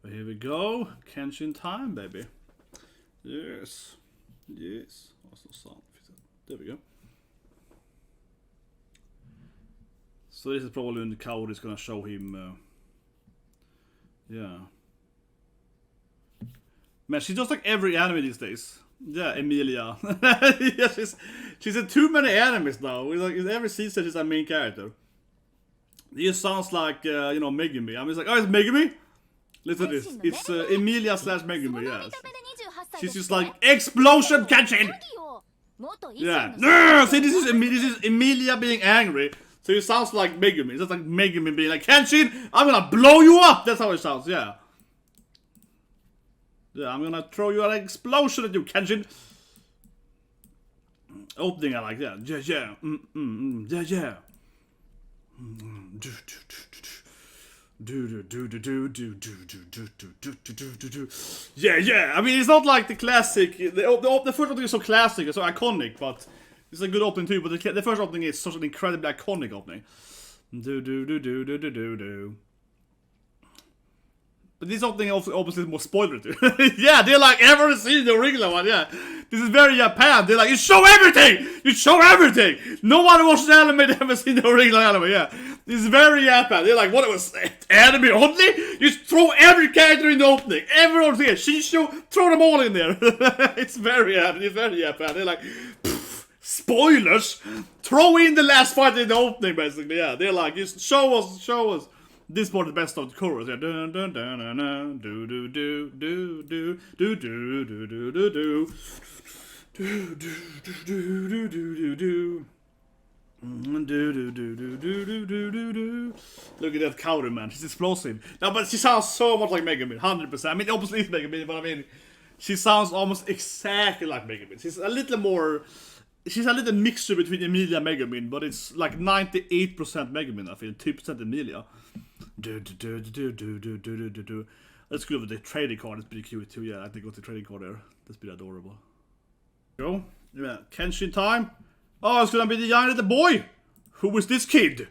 Here we go. Kenshin time, baby. Yes. Yes. There we go. So this is probably when the coward is gonna show him. Yeah. Man, she does like every anime these days. Yeah, Emilia. Yeah, she's in too many animes now. Like in every season, she's a main character. It just sounds like Megumi. I mean, it's like, oh, it's Megumi. Listen to this. It's Emilia / Megumi. Yes. She's just like explosion catching. Yeah. No, see, this is Emilia being angry. So it sounds like Megumi. It's just like Megumi being like, Kenshin, I'm gonna blow you up. That's how it sounds. Yeah. Yeah, I'm gonna throw you an explosion at you, Kenshin. Opening, I like that. Yeah, yeah. Yeah, yeah. Yeah, yeah. I mean, it's not like the classic. The first opening is so classic, it's so iconic, but it's a good opening too. But the first opening is such an incredibly iconic opening. But this opening obviously is more spoiler too. Yeah, they're like, ever seen the original one? Yeah, this is very Japan. They're like, you show everything. You show everything. No one watches anime that ever seen the original anime. Yeah, this is very Japan. They're like, what, it was anime only? You just throw every character in the opening. Everyone's here. Shisho, throw them all in there. It's very Japan. It's very Japan. They're like, spoilers. Throw in the last fight in the opening, basically. Yeah, they're like, just show us. This part is the best of the chorus. Yeah. Dun dun dun dun dun do do do do do do do do do do do do do do do do. Look at that counter, man. She's explosive. No, but she sounds so much like Megumi. 100%. I mean, obviously it's Megumi, but I mean, she sounds almost exactly like Megumi. She's a little mixture between Emilia and Megumin, but it's like 98% Megumin, I feel, 2% Emilia. Let's go over the trading card. It's pretty cute too. Yeah, I think got the trading card there. That's pretty adorable. Go. Yeah, Kenshin time. Oh, it's gonna be the young little boy. Who is this kid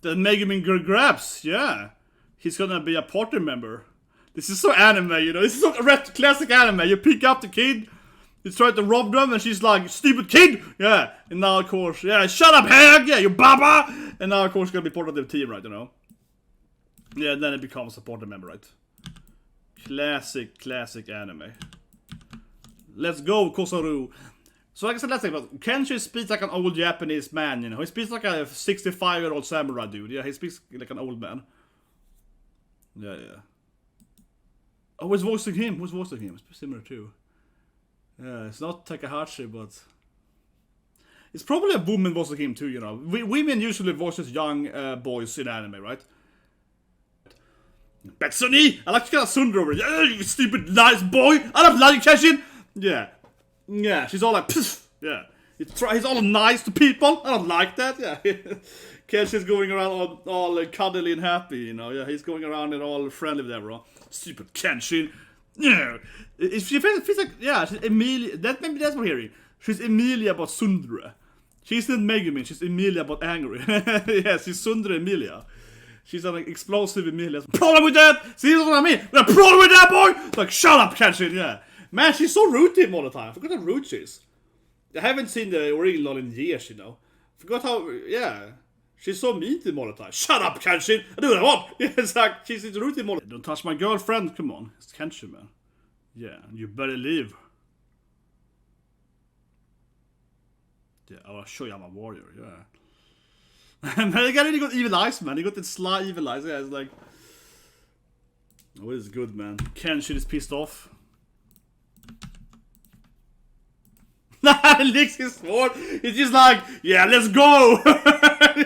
that Megumin grabs? Yeah, he's gonna be a party member. This is so anime, you know. This is so classic anime. You pick up the kid. He's trying to rob them, and she's like, stupid kid! Yeah, and now, of course, yeah, shut up, hag! Yeah, you baba! And now, of course, gonna be part of the team, right, you know? Yeah, and then it becomes a party member, right? Classic anime. Let's go, Kosoru! So, like I said last time, Kenshin speaks like an old Japanese man, you know? He speaks like a 65-year-old samurai dude, yeah? He speaks like an old man. Yeah. Oh, who's voicing him? It's similar, too. Yeah, it's not Takahashi, but it's probably a woman voicing him too, you know. Women usually voices young boys in anime, right? Betsuni! I like to get a Sundra over. Yeah, you stupid nice boy! I don't like Kenshin! Yeah, she's all like, pfft. Yeah. He's all nice to people. I don't like that, yeah. Kenshin's going around all cuddly and happy, you know. Yeah, he's going around and all friendly with everyone. Stupid Kenshin. Yeah, she feels like, yeah, she's Emilia. Maybe that's what I'm hearing. She's Emilia but Sundra. She's not Megumin, she's Emilia but angry. Yeah, she's Sundra Emilia. She's an explosive Emilia. Problem with that? See what I mean? Got a problem with that, boy? Like, shut up, Kenshin, yeah. Man, she's so rude to him all the time. I forgot how rude she is. I haven't seen the original in years, you know. Forgot how, yeah. She's so mean to him all the time. Shut up, Kenshin! I do what I want! Yeah, it's like, she's rude to him all the time. Don't touch my girlfriend, come on. It's Kenshin, man. Yeah, you better leave. Yeah, I'll show you I'm a warrior, yeah. Man, the guy really got evil eyes, man. He got the sly evil eyes, yeah, it's like... Oh, it's good, man. Kenshin is pissed off. Licks his sword. It's just like, yeah, let's go.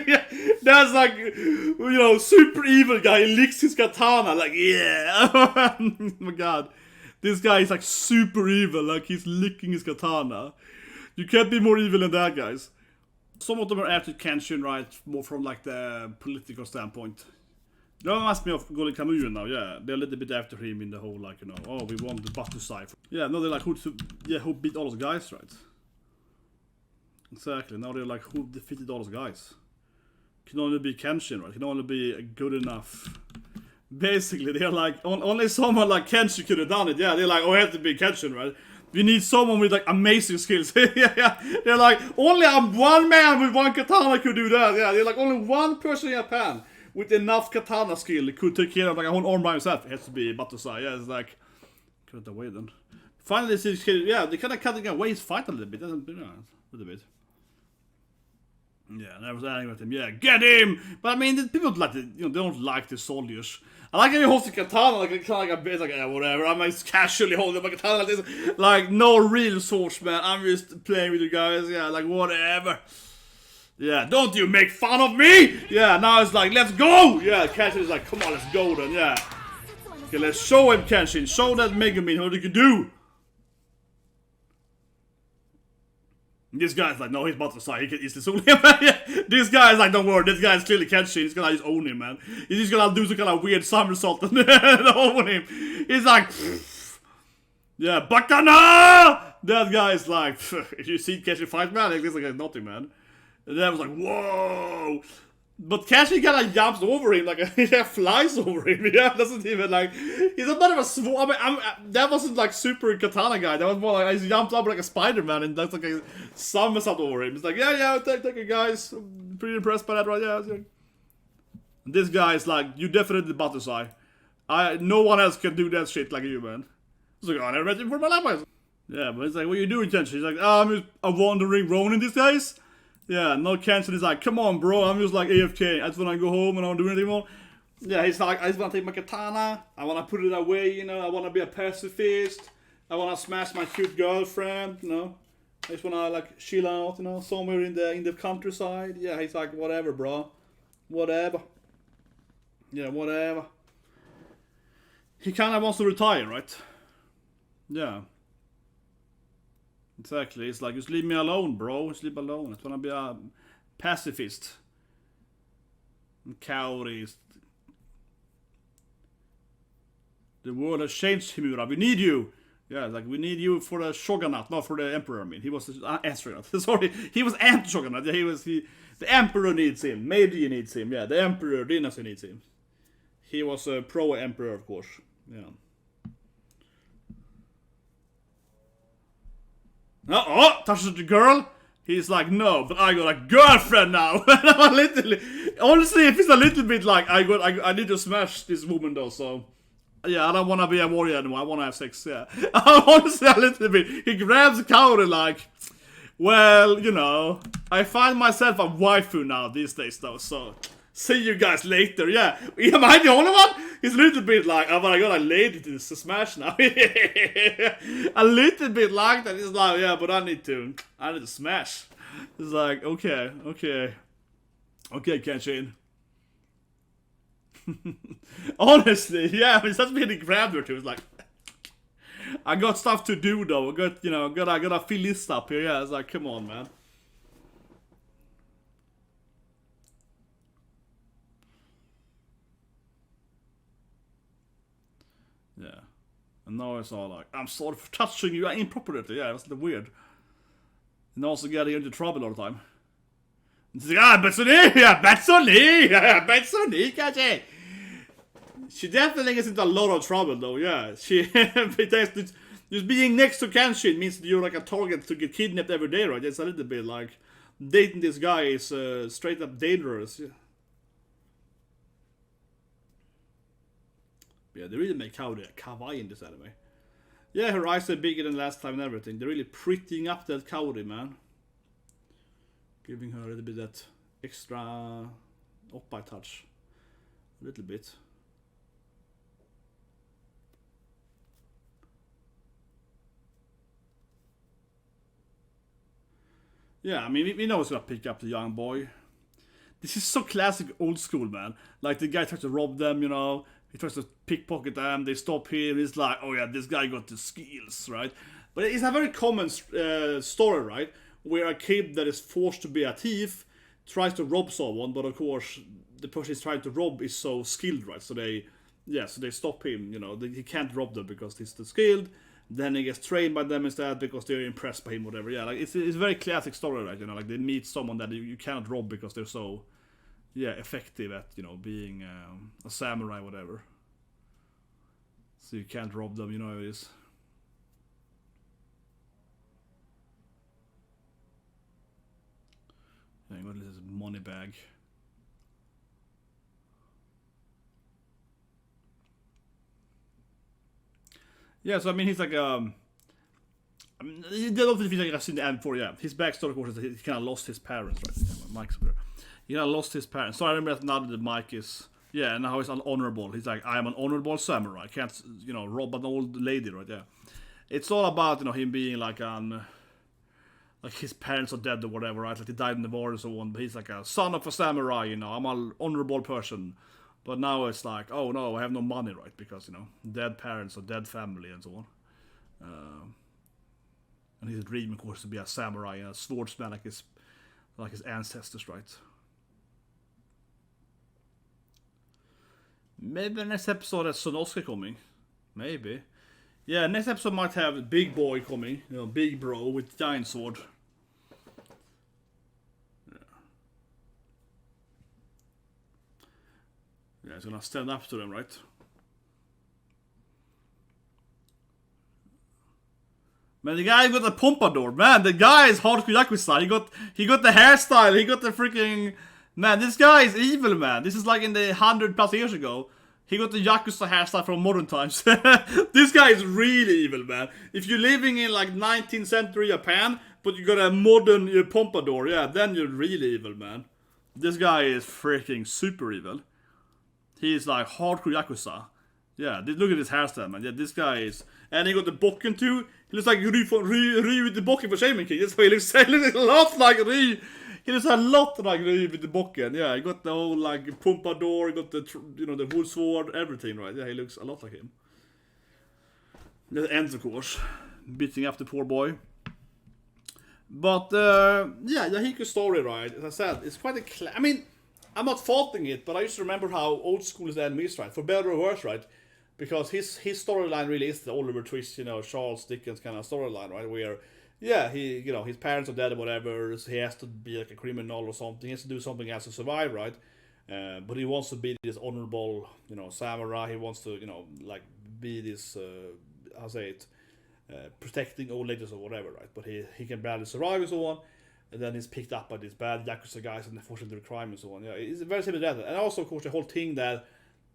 Yeah, that's like, you know, super evil guy. He licks his katana. Like, yeah. Oh my god. This guy is like super evil. Like, he's licking his katana. You can't be more evil than that, guys. Some of them are after Kenshin, right? More from like the political standpoint. That reminds me of Golden Kamuy now, yeah. They're a little bit after him in the whole, like, you know, oh, we want the Batu side. Yeah, no, they're like, who beat all those guys, right? Exactly, now they're like, who defeated all those guys? Can only be Kenshin, right? Can only be a good enough Basically, they're like, only someone like Kenshin could have done it. Yeah, they're like, oh, it has to be Kenshin, right? We need someone with like amazing skills. Yeah. They're like, only one man with one katana could do that. Yeah, they're like, only one person in Japan with enough katana skill could take care of like a whole arm by himself. It has to be Batusai. Yeah, it's like, cut it away then. Finally, yeah, they kind of cutting away his fight a little bit. A little bit. Yeah, and I was angry with him. Yeah, get him! But I mean, people like they don't like the soldiers. I like how he holds the katana like kind of like a bit like, yeah, whatever. I'm just casually holding my katana like this. Like, no real swordsman. I'm just playing with you guys. Yeah, like, whatever. Yeah, don't you make fun of me! Yeah, now it's like, let's go! Yeah, Kenshin is like, come on, let's go then, yeah. Okay, let's show him, Kenshin. Show that Megumin what he can do. This guy's like, no, he's about to say he can easily solo him. This guy's like, don't worry, this guy's clearly Kenshin. He's gonna just own him, man. He's just gonna do some kind of weird somersault and own him. He's like, yeah, Bakana! That guy's like, if you see Kenshin fight, man, it looks like nothing, man. And then I was like, whoa! But Kenshin kind of jumps over him, like he flies over him. Yeah, doesn't even like. He's a bit of a swarm. I mean, that wasn't like super katana guy. That was more like he jumped up like a Spider-Man and that's like a somersault over him. It's like, yeah, take it, guys. I'm pretty impressed by that, right? Yeah. And this guy is like, you definitely Batusai. No one else can do that shit like you, man. It's like, oh, I never met you for my life. Yeah, but it's like, what are you doing, Kenshin? He's like, I'm just a wandering Ronin these days. Yeah, no, Kenshin is like, come on, bro, I'm just like AFK. I just wanna go home and I don't do anything more. Yeah, he's like, I just wanna take my katana. I wanna put it away, I wanna be a pacifist. I wanna smash my cute girlfriend, I just wanna like chill out, somewhere in the countryside. Yeah, he's like, whatever, bro. Whatever. Yeah, whatever. He kinda wants to retire, right? Yeah. Exactly, it's like, just leave me alone, bro. Just leave me alone. I just wanna be a pacifist. Cowries. The world has changed, Himura. We need you. Yeah, like, we need you for the shogunate, not for the emperor. I mean, he was the astronaut. Sorry, he was anti-shogunate. Yeah, the emperor needs him. Meiji needs him. Yeah, the emperor dynasty needs him. He was a pro-emperor, of course. Yeah. Touches the girl. He's like, no, but I got a girlfriend now. Honestly, if it's a little bit like, I need to smash this woman though, so. Yeah, I don't want to be a warrior anymore. I want to have sex, yeah. Honestly, a little bit. He grabs the counter like, well, I find myself a waifu now these days though, so. See you guys later, yeah. Am I the only one? He's a little bit like, oh my god, I lady to smash now. A little bit like that. He's like, yeah, but I need to smash. It's like, okay, Kenshin. Honestly, yeah, it's just been grabbed her too. It's like, I got stuff to do though. I gotta fill this up here. Yeah, it's like, come on, man. Yeah. And now it's all like, I'm sorry for touching you inappropriately. Yeah, that's weird. And also getting into trouble all the time. It's like, Betsoni, kanske. She definitely gets into a lot of trouble though, yeah. Just being next to Kenshin means that you're like a target to get kidnapped every day, right? It's a little bit like, dating this guy is straight up dangerous. Yeah, they really make kawaii in this anime. Yeah, her eyes are bigger than last time and everything. They're really prettying up that kawaii, man. Giving her a little bit that extra oppai touch. A little bit. Yeah, I mean, we know it's gonna pick up the young boy. This is so classic old school, man. Like, the guy tries to rob them, he tries to pickpocket them, they stop him, he's like, oh yeah, this guy got the skills, right? But it's a very common story, right? Where a kid that is forced to be a thief tries to rob someone, but of course, the person he's trying to rob is so skilled, right? So they stop him, he can't rob them because he's too skilled. Then he gets trained by them instead because they're impressed by him, whatever. Yeah, like, it's a very classic story, right? Like, they meet someone that you cannot rob because they're so, effective at, being a samurai, whatever. So you can't rob them, you know how it is. Hang on, this is money bag. Yeah, so I mean, he's like I mean, I don't think I've seen the end before. Yeah, his backstory, of course, is that he kind of lost his parents, right? Yeah, Mike's there. He kind of lost his parents. So I remember that now that Mike is, yeah, and now he's honorable. He's like, I am an honorable samurai. I can't, you know, rob an old lady, right? Yeah, it's all about, you know, him being like like his parents are dead or whatever, right? Like he died in the war and so on. But he's like a son of a samurai, you know. I'm an honorable person. But now it's like, oh no, I have no money, right? Because, you know, dead parents or dead family and so on. And his dream, of course, to be a samurai and a swordsman like his ancestors, right? Maybe next episode has Sonosuke coming. Maybe. Yeah, next episode might have Big Boy coming. You know, Big Bro with giant sword. Yeah, he's gonna stand up to them, right? Man, the guy got the pompadour, man. The guy is hardcore Yakuza. He got the hairstyle. He got the freaking, man. This guy is evil, man. This is like in the 100+ years ago. He got the Yakuza hairstyle from modern times. This guy is really evil, man. If you're living in like 19th century Japan, but you got a modern pompadour, yeah, then you're really evil, man. This guy is freaking super evil. He's like hardcore Yakuza. Yeah, look at his hairstyle, man. Yeah, this guy is... And he got the bokken too. He looks like Ryu with the bokken for Shaman King. That's why he looks a lot like Ryu. He looks a lot like Ryu with the bokken. Yeah, he got the whole like pompadour, he got the, you know, the wood sword, everything, right? Yeah, he looks a lot like him. The ends, of course. Beating up the poor boy. But, yeah, Yahiko's story, right? As I said, it's quite a... I mean... I'm not faulting it, but I used to remember how old school his anime is, right? For better or worse, right? Because his storyline really is the Oliver Twist, you know, Charles Dickens kind of storyline, right? Where, yeah, he, you know, his parents are dead or whatever, so he has to be like a criminal or something. He has to do something else to survive, right? But he wants to be this honorable, you know, samurai. He wants to, you know, like be this, how say it, protecting old ladies or whatever, right? But he can barely survive and so on. And then he's picked up by these bad Yakuza guys and they force him to do crime and so on. Yeah, it's very similar to that. And also, of course, the whole thing that,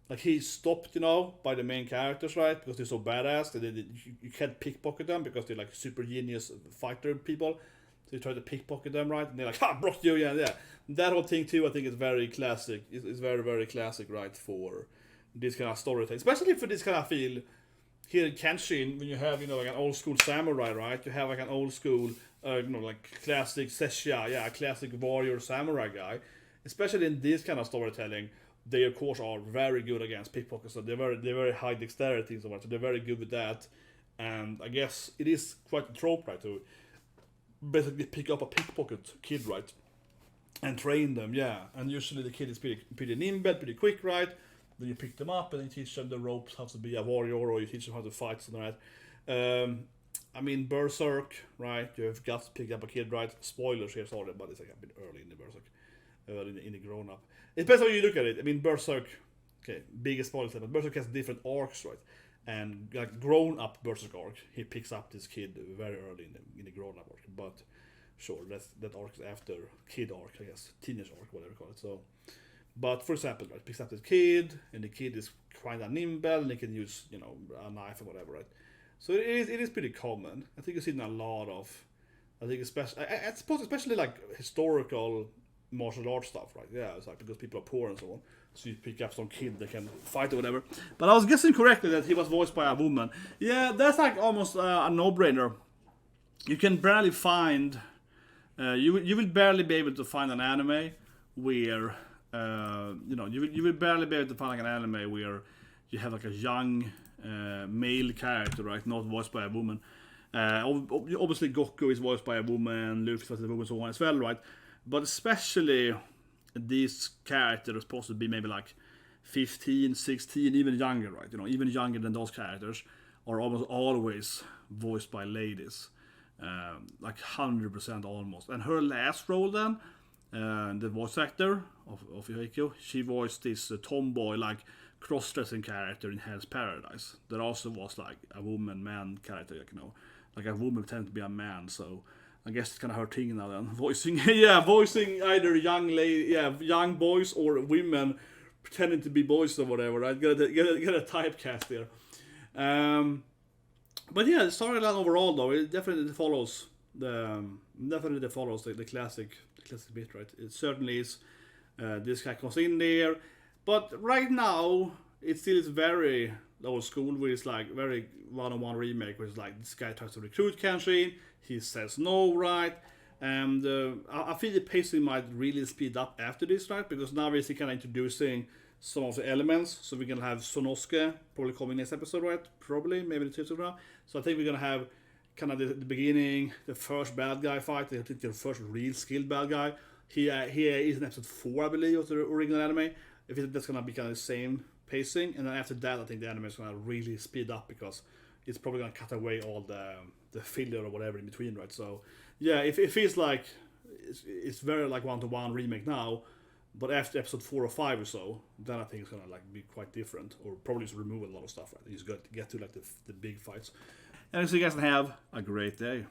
like, he's stopped, you know, by the main characters, right? Because they're so badass that you can't pickpocket them because they're, like, super genius fighter people. So you try to pickpocket them, right? And they're like, ha, broke you, yeah. That whole thing, too, I think is very classic. It's very, very classic, right, for this kind of storytelling. Especially for this kind of feel here in Kenshin, when you have, you know, like an old school samurai, right? You have, like, an old school... you know, like classic Sesha, yeah, classic warrior samurai guy. Especially in this kind of storytelling, they of course are very good against pickpockets. So they're very high dexterity and so on. So they're very good with that. And I guess it is quite a trope, right, to basically pick up a pickpocket kid, right, and train them, yeah. And usually the kid is pretty nimble, pretty quick, right. Then you pick them up and you teach them the ropes, how to be a warrior, or you teach them how to fight, something like that. I mean, Berserk, right? You have got to pick up a kid, right? Spoilers here, sorry, but it's like a bit early in the Berserk, in the grown up. It depends how you look at it. I mean, Berserk, okay, biggest spoilers, but Berserk has different arcs, right? And like grown up Berserk arc, he picks up this kid very early in the grown up arc. But sure, that arc is after kid arc, I guess, teenage arc, whatever you call it. So, but for example, right, picks up this kid, and the kid is kind of nimble, and he can use, you know, a knife or whatever, right? So it is pretty common. I think you've seen a lot of, I think especially, I suppose especially like historical martial arts stuff, right? Yeah, it's like because people are poor and so on. So you pick up some kid that can fight or whatever. But I was guessing correctly that he was voiced by a woman. Yeah, that's like almost a no-brainer. You can barely find, you will barely be able to find an anime where, you know, you will barely be able to find like an anime where you have like a young male character, right? Not voiced by a woman. Obviously, Goku is voiced by a woman, Luffy is voiced by a woman, so on as well, right? But especially these characters are supposed to be maybe like 15, 16, even younger, right? You know, even younger than those characters are almost always voiced by ladies. Like 100% almost. And her last role then, the voice actor of Yahiko, she voiced this tomboy, like cross-dressing character in Hell's Paradise. There also was like a woman-man character, like, you know, like a woman pretending to be a man. So I guess it's kind of her thing now then, voicing voicing either young boys or women pretending to be boys or whatever. Right, get a typecast there. But yeah, the storyline overall though, it definitely follows the classic bit, right? It certainly is. This guy comes in there, but right now it still is very old school, where it's like very one-on-one remake, where it's like this guy tries to recruit Kenshin, he says no, right? And I feel the pacing might really speed up after this, right? Because now we're kind of introducing some of the elements, so we're gonna have Sonosuke probably coming next episode, right? Probably, maybe the episode now. So I think we're gonna have kind of the beginning, the first bad guy fight, the first real skilled bad guy. He is in episode 4, I believe, of the original anime. I think that's gonna be kind of the same pacing, and then after that, I think the anime is gonna really speed up, because it's probably gonna cut away all the filler or whatever in between, right? So yeah, it feels like it's very like one-to-one remake now, but after episode 4 or 5 or so, then I think it's gonna like be quite different, or probably just remove a lot of stuff, right? You just got to get to like the big fights. And so you guys can have a great day.